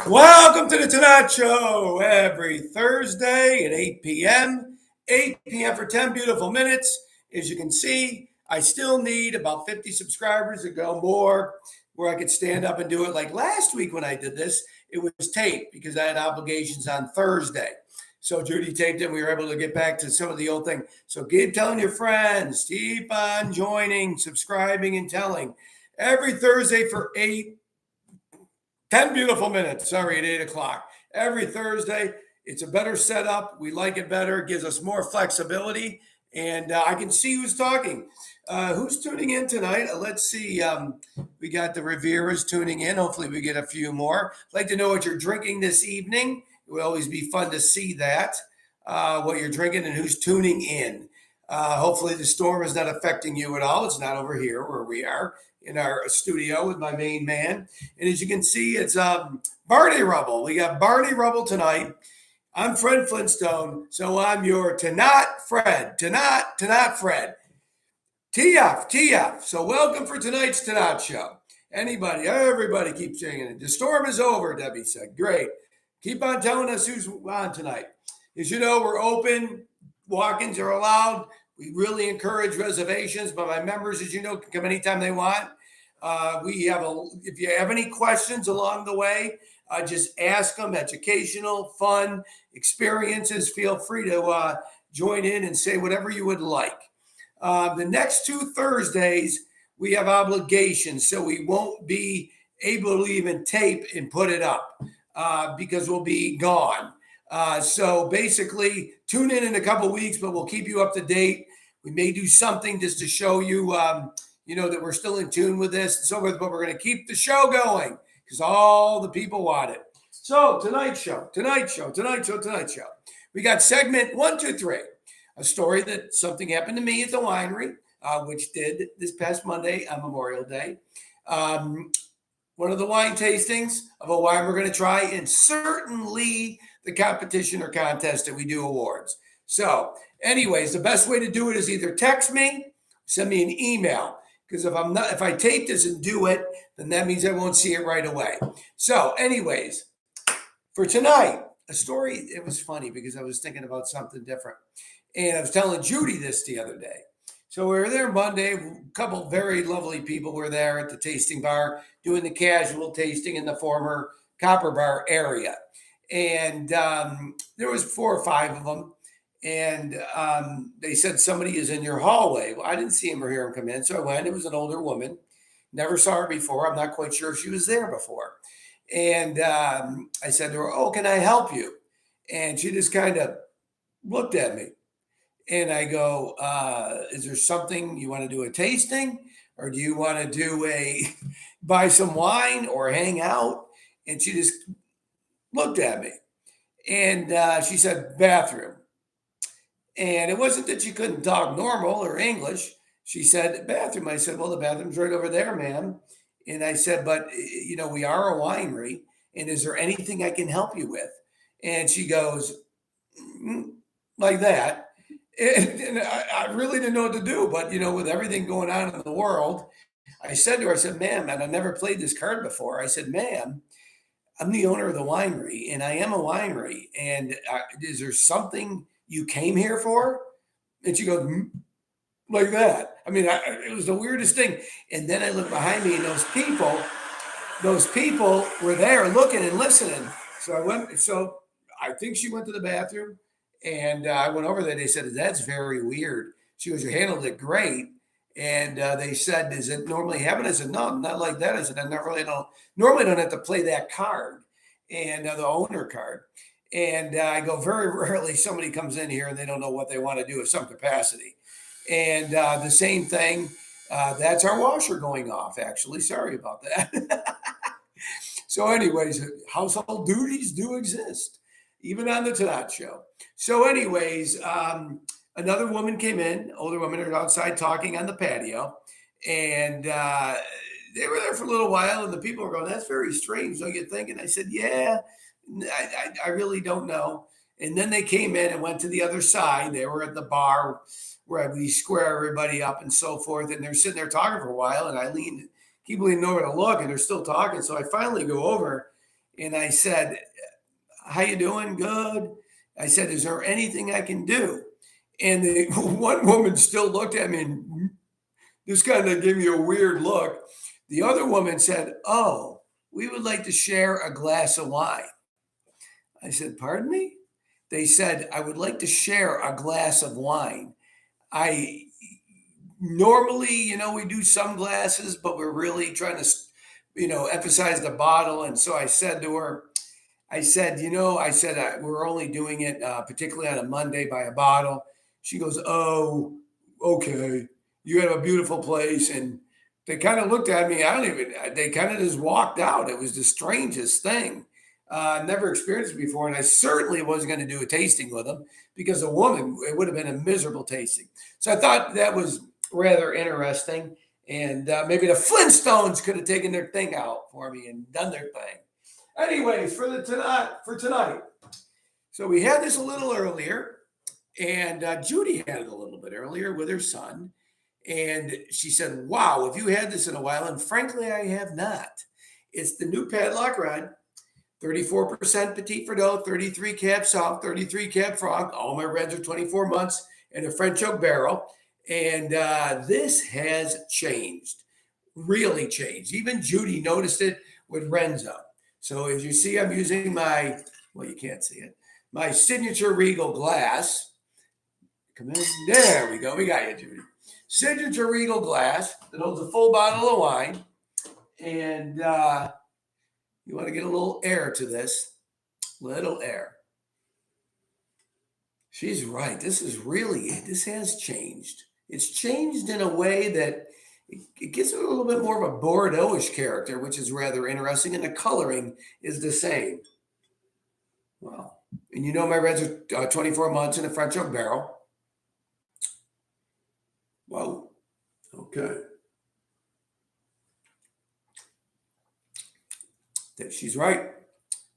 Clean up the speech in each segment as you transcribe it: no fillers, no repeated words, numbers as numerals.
Welcome to the Tannat Show every Thursday at 8 p.m. 8 p.m. for 10 beautiful minutes. As you can see, I still need about 50 subscribers to go more where I could stand up and do it. Like last week when I did this, it was taped because I had obligations on Thursday. So Judy taped it. We were able to get back to some of the old thing. So keep telling your friends, keep on joining, subscribing, and telling. Every Thursday for 10 beautiful minutes, sorry, at 8 o'clock. Every Thursday, it's a better setup. We like it better. It gives us more flexibility. And I can see who's talking. Who's tuning in tonight? Let's see. We got the Riveras tuning in. Hopefully we get a few more. I'd like to know what you're drinking this evening. It will always be fun to see that, what you're drinking and who's tuning in. Hopefully the storm is not affecting you at all. It's not over here where we are in our studio with my main man. And as you can see, it's Barney Rubble. We got Barney Rubble tonight. I'm Fred Flintstone, so I'm your Tannat Fred. Tannat Fred. TF. So welcome for tonight's Tannat show. Everybody keeps saying it. The storm is over, Debbie said. Great. Keep on telling us who's on tonight. As you know, we're open. Walk-ins are allowed. We really encourage reservations, but my members, as you know, can come anytime they want. If you have any questions along the way, just ask them. Educational, fun experiences. Feel free to join in and say whatever you would like. The next 2 Thursdays, we have obligations, so we won't be able to even tape and put it up because we'll be gone. So basically, tune in a couple weeks, but we'll keep you up to date. We may do something just to show you, that we're still in tune with this and so forth, but we're going to keep the show going because all the people want it. So tonight's show. We got segment 1, 2, 3, a story that something happened to me at the winery, which did this past Monday on Memorial Day. One of the wine tastings of a wine we're going to try, and certainly the competition or contest that we do awards. So anyways, the best way to do it is either text me, send me an email, because if I tape this and do it, then that means I won't see it right away. So anyways, for tonight, a story, it was funny because I was thinking about something different. And I was telling Judy this the other day. So we were there Monday. A couple very lovely people were there at the tasting bar doing the casual tasting in the former Copper Bar area. And there was 4 or 5 of them. And they said, somebody is in your hallway. Well, I didn't see him or hear him come in. So I went. It was an older woman. Never saw her before. I'm not quite sure if she was there before. And I said to her, "Oh, can I help you?" And she just kind of looked at me. And I go, is there something you want to do a tasting? Or do you want to do buy some wine or hang out? And she just looked at me. And she said, bathroom. And it wasn't that she couldn't talk normal or English. She said, bathroom. I said, well, the bathroom's right over there, ma'am. And I said, but, we are a winery. And is there anything I can help you with? And she goes, like that. And I really didn't know what to do. But, with everything going on in the world, I said to her, ma'am, and I've never played this card before. I said, ma'am, I'm the owner of the winery, and I am a winery. And is there something you came here for? And she goes, like that. I mean, it was the weirdest thing. And then I looked behind me, and those people were there looking and listening. So I think she went to the bathroom, and I went over there. They said, that's very weird. She goes, you handled it great. And they said, does it normally happen? I said, no, not like that. I said, I normally don't have to play that card, and the owner card. And I go, very rarely somebody comes in here and they don't know what they want to do at some capacity. And the same thing, that's our washer going off, actually. Sorry about that. So anyways, household duties do exist, even on the Tannat show. So anyways, another woman came in, older women are outside talking on the patio. And they for a little while, and the people were going, "That's very strange, don't you think?" And I said, "Yeah, I really don't know." And then they came in and went to the other side. They were at the bar where we square everybody up and so forth. And they're sitting there talking for a while. And I keep leaning over to look, and they're still talking. So I finally go over and I said, "How you doing?" "Good." I said, "Is there anything I can do?" And the one woman still looked at me and just kind of gave me a weird look. The other woman said, "Oh, we would like to share a glass of wine." I said, "Pardon me?" They said, "I would like to share a glass of wine." I normally, we do some glasses, but we're really trying to, emphasize the bottle. And so I said to her, I said, we're only doing it particularly on a Monday by a bottle. She goes, "Oh, okay. You have a beautiful place." And they kind of looked at me. They kind of just walked out. It was the strangest thing. I've never experienced it before. And I certainly wasn't going to do a tasting with them because a woman, it would have been a miserable tasting. So I thought that was rather interesting. And maybe the Flintstones could have taken their thing out for me and done their thing. Anyways, for tonight. So we had this a little earlier, and Judy had it a little bit earlier with her son. And she said, "Wow, have you had this in a while?" And frankly, I have not. It's the new Padlock Red, 34% Petit Verdot, 33 Cab Sauv, 33 Cab Franc. All my reds are 24 months in a French oak barrel. And this has changed, really changed. Even Judy noticed it with Renzo. So as you see, I'm using you can't see it, my signature Regal glass. Come in. There we go. We got you, Judy. Signature Regal glass that holds a full bottle of wine. And you want to get a little air to this. Little air. She's right. This has changed. It's changed in a way that it gives it a little bit more of a Bordeaux-ish character, which is rather interesting, and the coloring is the same. Wow. And my reds are 24 months in a French oak barrel. Whoa. Okay. She's right.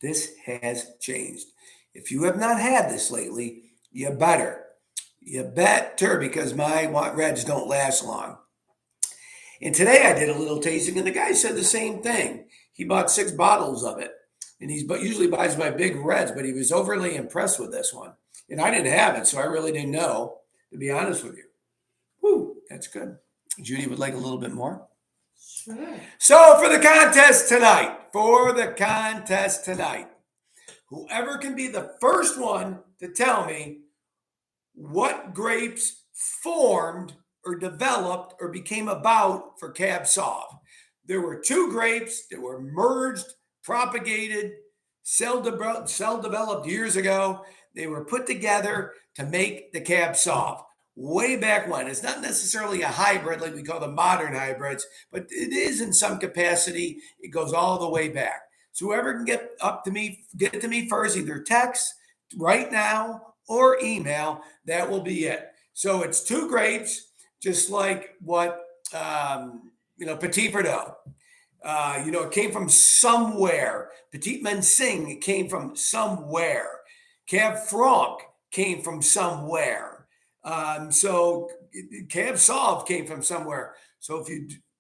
This has changed. If you have not had this lately, you better. You better, because my reds don't last long. And today I did a little tasting, and the guy said the same thing. He bought 6 bottles of it, and he usually buys my big reds, but he was overly impressed with this one. And I didn't have it, so I really didn't know, to be honest with you. Whew, that's good. Judy would like a little bit more. Sure. So for the contest tonight, whoever can be the first one to tell me what grapes formed or developed or became about for Cab Sauv. There were 2 grapes that were merged, propagated, cell developed years ago. They were put together to make the Cab Sauv way back when. It's not necessarily a hybrid like we call the modern hybrids, but it is in some capacity. It goes all the way back. So whoever can get to me first, either text right now or email, that will be it. So it's 2 grapes, just like what Petit Verdot. It came from somewhere. Petit Mansing, it came from somewhere. Cab Franc came from somewhere. So Cab Sauv came from somewhere. So if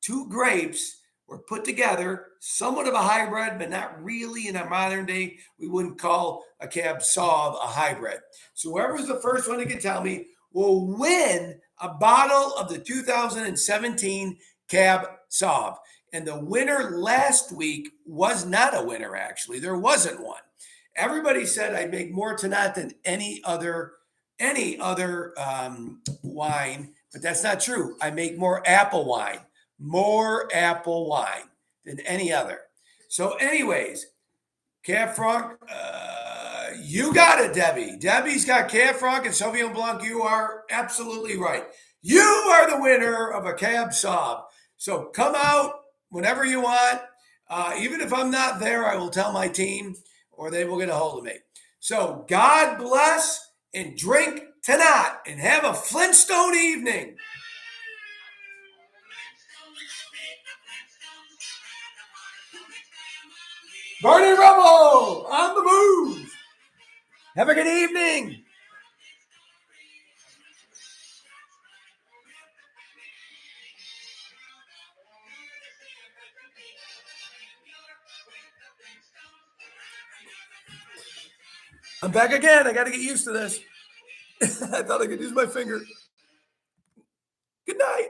2 grapes were put together, somewhat of a hybrid, but not really in a modern day, we wouldn't call a Cab Sauv a hybrid. So whoever's the first one to can tell me will win a bottle of the 2017 Cab Sauv. And the winner last week was not a winner, actually. There wasn't one. Everybody said I'd make more Tannat than any other wine, but that's not true. I make more apple wine than any other. So anyways, Cab Franc, you got it, Debbie. Debbie's got Cab Franc and Sauvignon Blanc. You are absolutely right. You are the winner of a Cab Sauv. So come out whenever you want. Even if I'm not there, I will tell my team or they will get a hold of me. So God bless and drink Tannat and have a Flintstone evening. Barney Rubble on the move. Have a good evening. I'm back again. I got to get used to this. I thought I could use my finger. Good night.